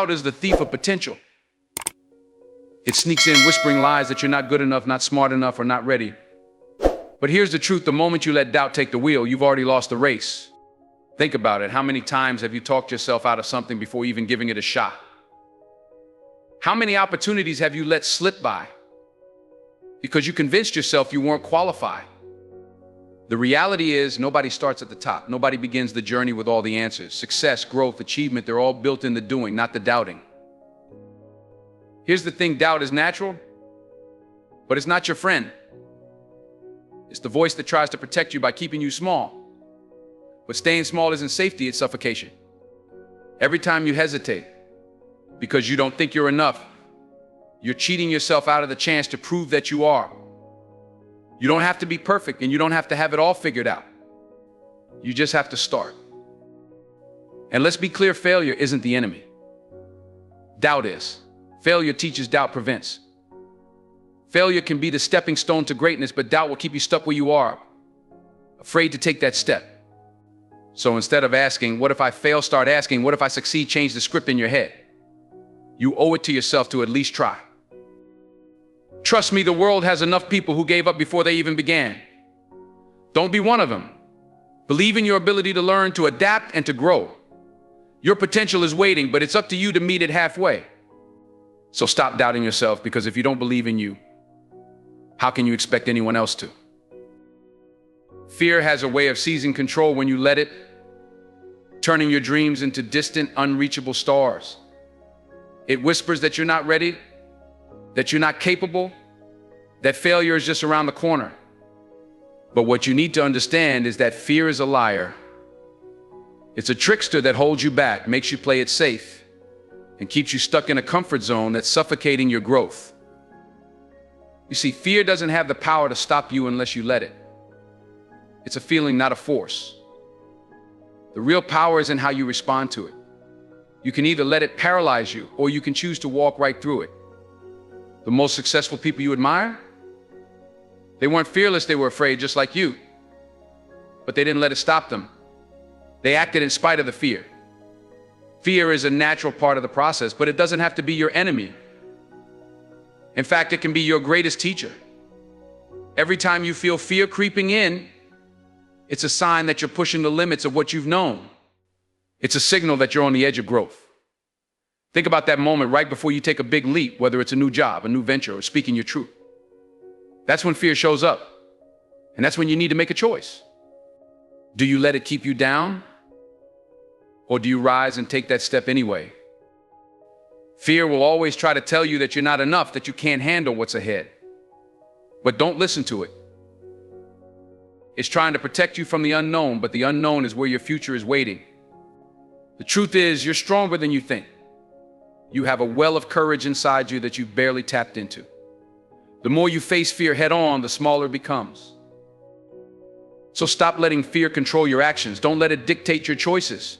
doubt is the thief of potential. It sneaks in whispering lies that you're not good enough, not smart enough, or not ready. But here's the truth. The moment you let doubt take the wheel, you've already lost the race. Think about it. How many times have you talked yourself out of something before even giving it a shot? How many opportunities have you let slip by because you convinced yourself you weren't qualified? The reality is nobody starts at the top. Nobody begins the journey with all the answers. Success, growth, achievement, they're all built in the doing, not the doubting. Here's the thing, doubt is natural, but it's not your friend. It's the voice that tries to protect you by keeping you small. But staying small isn't safety, it's suffocation. Every time you hesitate because you don't think you're enough, you're cheating yourself out of the chance to prove that you are. You don't have to be perfect and you don't have to have it all figured out. You just have to start. And let's be clear, failure isn't the enemy. Doubt is. Failure teaches, doubt prevents. Failure can be the stepping stone to greatness, but doubt will keep you stuck where you are, afraid to take that step. So instead of asking, what if I fail, start asking, what if I succeed? Change the script in your head. You owe it to yourself to at least try. Trust me, the world has enough people who gave up before they even began. Don't be one of them. Believe in your ability to learn, to adapt, and to grow. Your potential is waiting, but it's up to you to meet it halfway. So stop doubting yourself, because if you don't believe in you, how can you expect anyone else to? Fear has a way of seizing control when you let it, turning your dreams into distant, unreachable stars. It whispers that you're not ready, that you're not capable, that failure is just around the corner. But what you need to understand is that fear is a liar. It's a trickster that holds you back, makes you play it safe, and keeps you stuck in a comfort zone that's suffocating your growth. You see, fear doesn't have the power to stop you unless you let it. It's a feeling, not a force. The real power is in how you respond to it. You can either let it paralyze you, or you can choose to walk right through it. The most successful people you admire, they weren't fearless, they were afraid just like you. But they didn't let it stop them. They acted in spite of the fear. Fear is a natural part of the process, but it doesn't have to be your enemy. In fact, it can be your greatest teacher. Every time you feel fear creeping in, it's a sign that you're pushing the limits of what you've known. It's a signal that you're on the edge of growth. Think about that moment right before you take a big leap, whether it's a new job, a new venture, or speaking your truth. That's when fear shows up. And that's when you need to make a choice. Do you let it keep you down? Or do you rise and take that step anyway? Fear will always try to tell you that you're not enough, that you can't handle what's ahead. But don't listen to it. It's trying to protect you from the unknown, but the unknown is where your future is waiting. The truth is, you're stronger than you think. You have a well of courage inside you that you've barely tapped into. The more you face fear head on, the smaller it becomes. So stop letting fear control your actions. Don't let it dictate your choices.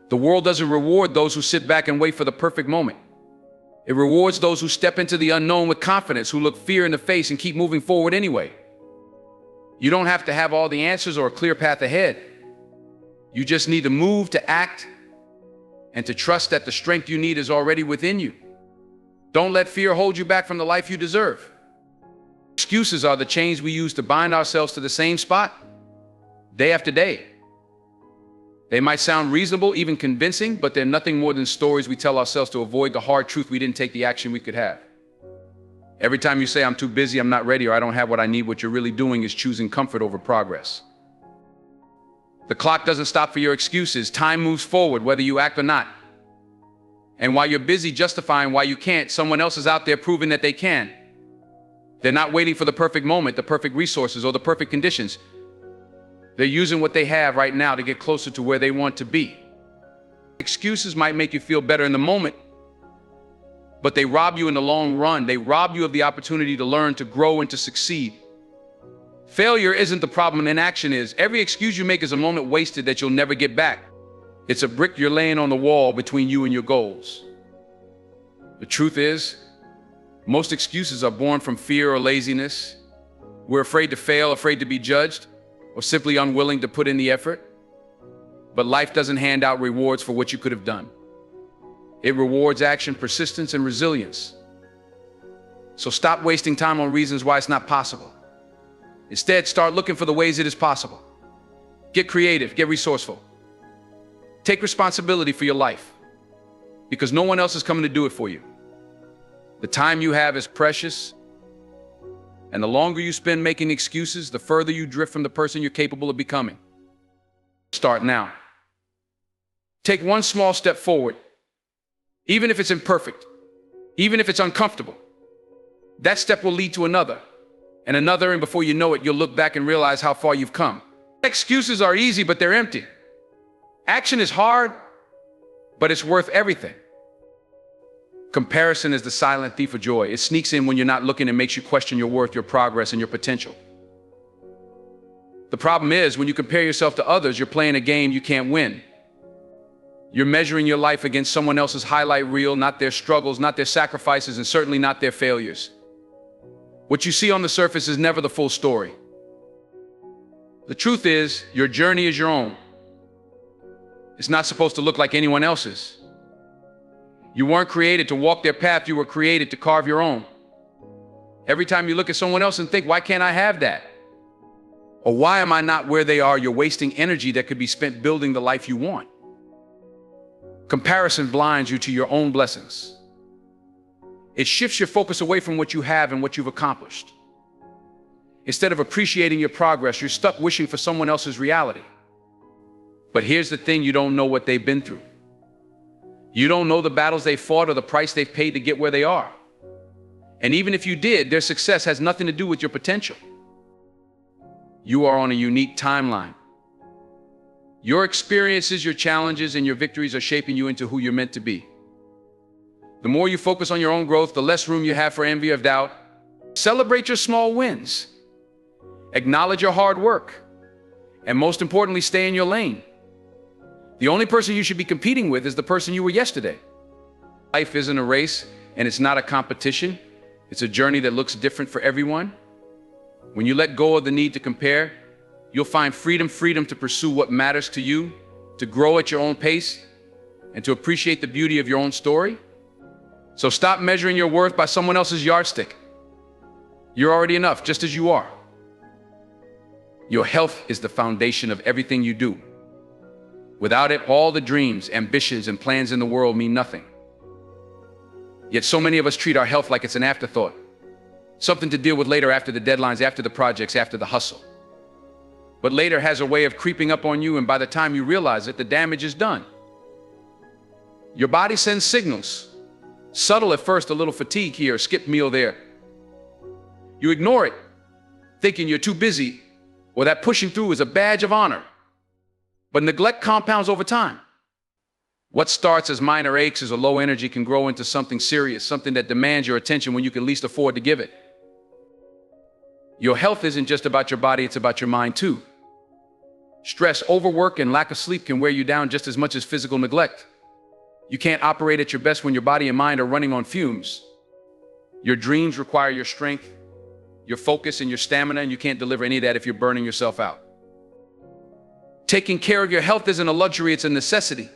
The world doesn't reward those who sit back and wait for the perfect moment. It rewards those who step into the unknown with confidence, who look fear in the face and keep moving forward anyway. You don't have to have all the answers or a clear path ahead. You just need to move, to act, and to trust that the strength you need is already within you. Don't let fear hold you back from the life you deserve. Excuses are the chains we use to bind ourselves to the same spot, day after day. They might sound reasonable, even convincing, but they're nothing more than stories we tell ourselves to avoid the hard truth we didn't take the action we could have. Every time you say, I'm too busy, I'm not ready, or I don't have what I need, what you're really doing is choosing comfort over progress. The clock doesn't stop for your excuses. Time moves forward, whether you act or not. And while you're busy justifying why you can't, someone else is out there proving that they can. They're not waiting for the perfect moment, the perfect resources, or the perfect conditions. They're using what they have right now to get closer to where they want to be. Excuses might make you feel better in the moment, but they rob you in the long run. They rob you of the opportunity to learn, to grow, and to succeed. Failure isn't the problem, inaction is. Every excuse you make is a moment wasted that you'll never get back. It's a brick you're laying on the wall between you and your goals. The truth is, most excuses are born from fear or laziness. We're afraid to fail, afraid to be judged, or simply unwilling to put in the effort. But life doesn't hand out rewards for what you could have done. It rewards action, persistence, and resilience. So stop wasting time on reasons why it's not possible. Instead, start looking for the ways it is possible. Get creative, get resourceful. Take responsibility for your life, because no one else is coming to do it for you. The time you have is precious, and the longer you spend making excuses, the further you drift from the person you're capable of becoming. Start now. Take one small step forward, even if it's imperfect, even if it's uncomfortable. That step will lead to another, and before you know it, you'll look back and realize how far you've come. Excuses are easy, but they're empty. Action is hard, but it's worth everything. Comparison is the silent thief of joy. It sneaks in when you're not looking and makes you question your worth, your progress, and your potential. The problem is, when you compare yourself to others, you're playing a game you can't win. You're measuring your life against someone else's highlight reel, not their struggles, not their sacrifices, and certainly not their failures. What you see on the surface is never the full story. The truth is, your journey is your own. It's not supposed to look like anyone else's. You weren't created to walk their path, you were created to carve your own. Every time you look at someone else and think, why can't I have that? Or why am I not where they are? You're wasting energy that could be spent building the life you want. Comparison blinds you to your own blessings. It shifts your focus away from what you have and what you've accomplished. Instead of appreciating your progress, you're stuck wishing for someone else's reality. But here's the thing, you don't know what they've been through. You don't know the battles they fought or the price they've paid to get where they are. And even if you did, their success has nothing to do with your potential. You are on a unique timeline. Your experiences, your challenges, and your victories are shaping you into who you're meant to be. The more you focus on your own growth, the less room you have for envy or doubt. Celebrate your small wins. Acknowledge your hard work. And most importantly, stay in your lane. The only person you should be competing with is the person you were yesterday. Life isn't a race, and it's not a competition. It's a journey that looks different for everyone. When you let go of the need to compare, you'll find freedom to pursue what matters to you, to grow at your own pace, and to appreciate the beauty of your own story. So stop measuring your worth by someone else's yardstick. You're already enough, just as you are. Your health is the foundation of everything you do. Without it, all the dreams, ambitions, and plans in the world mean nothing. Yet so many of us treat our health like it's an afterthought, something to deal with later, after the deadlines, after the projects, after the hustle. But later has a way of creeping up on you, and by the time you realize it, the damage is done. Your body sends signals. Subtle at first, a little fatigue here, a skipped meal there. You ignore it, thinking you're too busy, or that pushing through is a badge of honor. But neglect compounds over time. What starts as minor aches or low energy can grow into something serious, something that demands your attention when you can least afford to give it. Your health isn't just about your body, it's about your mind too. Stress, overwork, and lack of sleep can wear you down just as much as physical neglect. You can't operate at your best when your body and mind are running on fumes. Your dreams require your strength, your focus, and your stamina, and you can't deliver any of that if you're burning yourself out. Taking care of your health isn't a luxury, it's a necessity.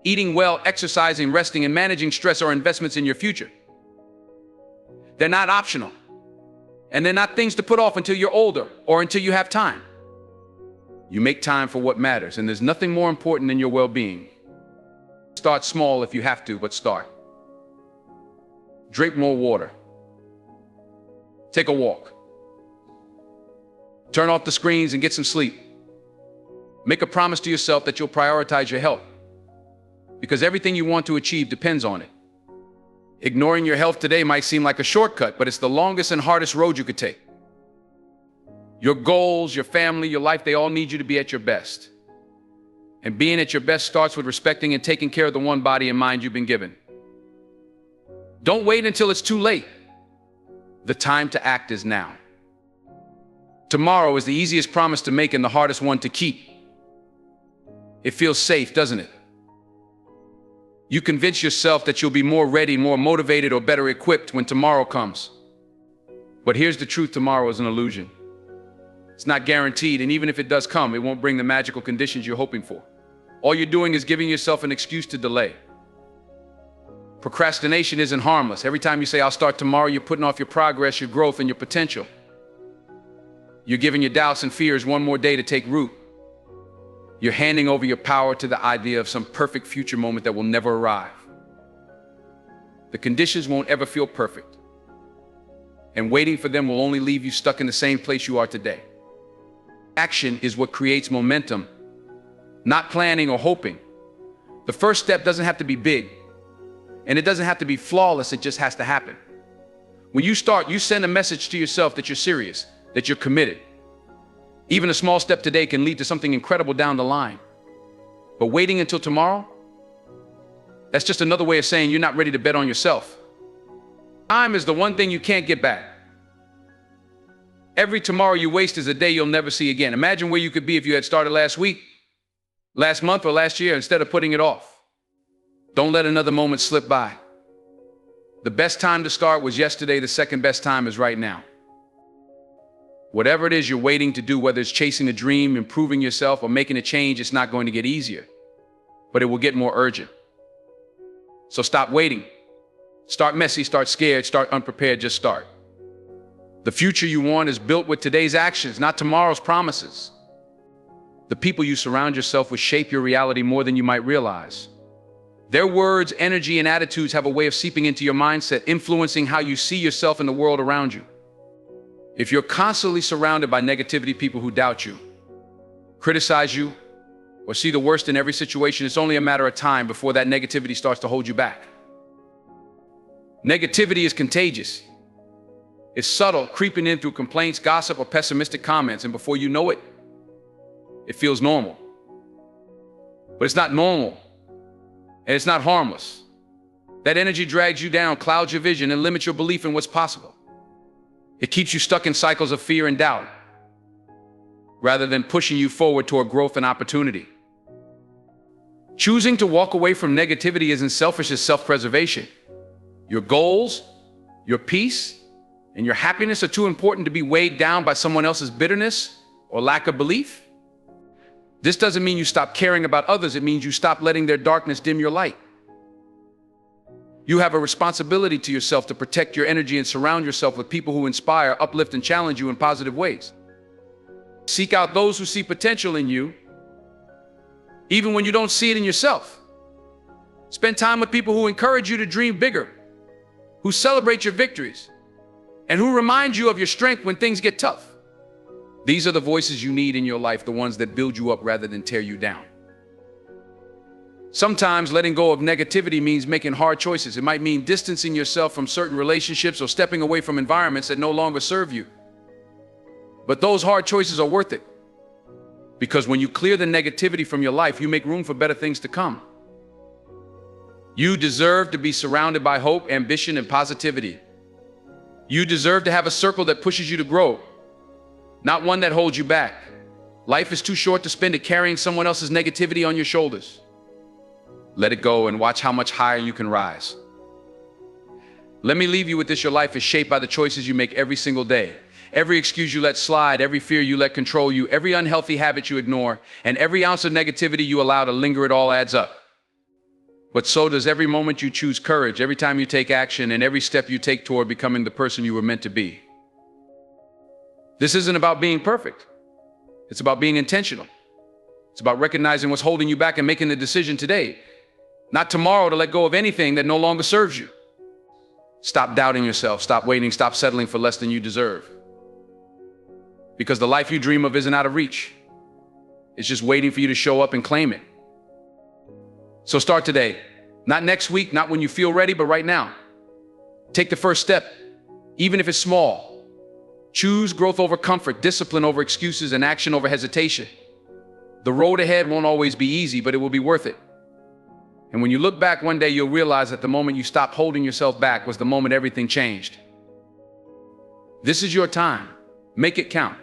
Eating well, exercising, resting, and managing stress are investments in your future. They're not optional. And they're not things to put off until you're older or until you have time. You make time for what matters, and there's nothing more important than your well-being. Start small if you have to, but start. Drink more water. Take a walk. Turn off the screens and get some sleep. Make a promise to yourself that you'll prioritize your health, because everything you want to achieve depends on it. Ignoring your health today might seem like a shortcut, but it's the longest and hardest road you could take. Your goals, your family, your life, they all need you to be at your best. And being at your best starts with respecting and taking care of the one body and mind you've been given. Don't wait until it's too late. The time to act is now. Tomorrow is the easiest promise to make and the hardest one to keep. It feels safe, doesn't it? You convince yourself that you'll be more ready, more motivated, or better equipped when tomorrow comes. But here's the truth, tomorrow is an illusion. It's not guaranteed, and even if it does come, it won't bring the magical conditions you're hoping for. All you're doing is giving yourself an excuse to delay. Procrastination isn't harmless. Every time you say, I'll start tomorrow, you're putting off your progress, your growth, and your potential. You're giving your doubts and fears one more day to take root. You're handing over your power to the idea of some perfect future moment that will never arrive. The conditions won't ever feel perfect, and waiting for them will only leave you stuck in the same place you are today. Action is what creates momentum, not planning or hoping. The first step doesn't have to be big, and it doesn't have to be flawless, it just has to happen. When you start, you send a message to yourself that you're serious, that you're committed. Even a small step today can lead to something incredible down the line. But waiting until tomorrow, that's just another way of saying you're not ready to bet on yourself. Time is the one thing you can't get back. Every tomorrow you waste is a day you'll never see again. Imagine where you could be if you had started last week, last month, or last year instead of putting it off. Don't let another moment slip by. The best time to start was yesterday. The second best time is right now. Whatever it is you're waiting to do, whether it's chasing a dream, improving yourself, or making a change, it's not going to get easier, but it will get more urgent. So stop waiting. Start messy, start scared, start unprepared, just start. The future you want is built with today's actions, not tomorrow's promises. The people you surround yourself with shape your reality more than you might realize. Their words, energy, and attitudes have a way of seeping into your mindset, influencing how you see yourself and the world around you. If you're constantly surrounded by negativity, people who doubt you, criticize you, or see the worst in every situation, it's only a matter of time before that negativity starts to hold you back. Negativity is contagious. It's subtle, creeping in through complaints, gossip, or pessimistic comments, and before you know it, it feels normal. But it's not normal, and it's not harmless. That energy drags you down, clouds your vision, and limits your belief in what's possible. It keeps you stuck in cycles of fear and doubt, rather than pushing you forward toward growth and opportunity. Choosing to walk away from negativity isn't selfish, it's self-preservation. Your goals, your peace, and your happiness are too important to be weighed down by someone else's bitterness or lack of belief. This doesn't mean you stop caring about others, it means you stop letting their darkness dim your light. You have a responsibility to yourself to protect your energy and surround yourself with people who inspire, uplift, and challenge you in positive ways. Seek out those who see potential in you, even when you don't see it in yourself. Spend time with people who encourage you to dream bigger, who celebrate your victories, and who remind you of your strength when things get tough. These are the voices you need in your life, the ones that build you up rather than tear you down. Sometimes letting go of negativity means making hard choices. It might mean distancing yourself from certain relationships or stepping away from environments that no longer serve you. But those hard choices are worth it, because when you clear the negativity from your life, you make room for better things to come. You deserve to be surrounded by hope, ambition, and positivity. You deserve to have a circle that pushes you to grow, not one that holds you back. Life is too short to spend it carrying someone else's negativity on your shoulders. Let it go and watch how much higher you can rise. Let me leave you with this: your life is shaped by the choices you make every single day. Every excuse you let slide, every fear you let control you, every unhealthy habit you ignore, and every ounce of negativity you allow to linger, it all adds up. But so does every moment you choose courage, every time you take action, and every step you take toward becoming the person you were meant to be. This isn't about being perfect. It's about being intentional. It's about recognizing what's holding you back and making the decision today, not tomorrow, to let go of anything that no longer serves you. Stop doubting yourself. Stop waiting. Stop settling for less than you deserve. Because the life you dream of isn't out of reach. It's just waiting for you to show up and claim it. So start today. Not next week, not when you feel ready, but right now. Take the first step, even if it's small. Choose growth over comfort, discipline over excuses, and action over hesitation. The road ahead won't always be easy, but it will be worth it. And when you look back one day, you'll realize that the moment you stopped holding yourself back was the moment everything changed. This is your time. Make it count.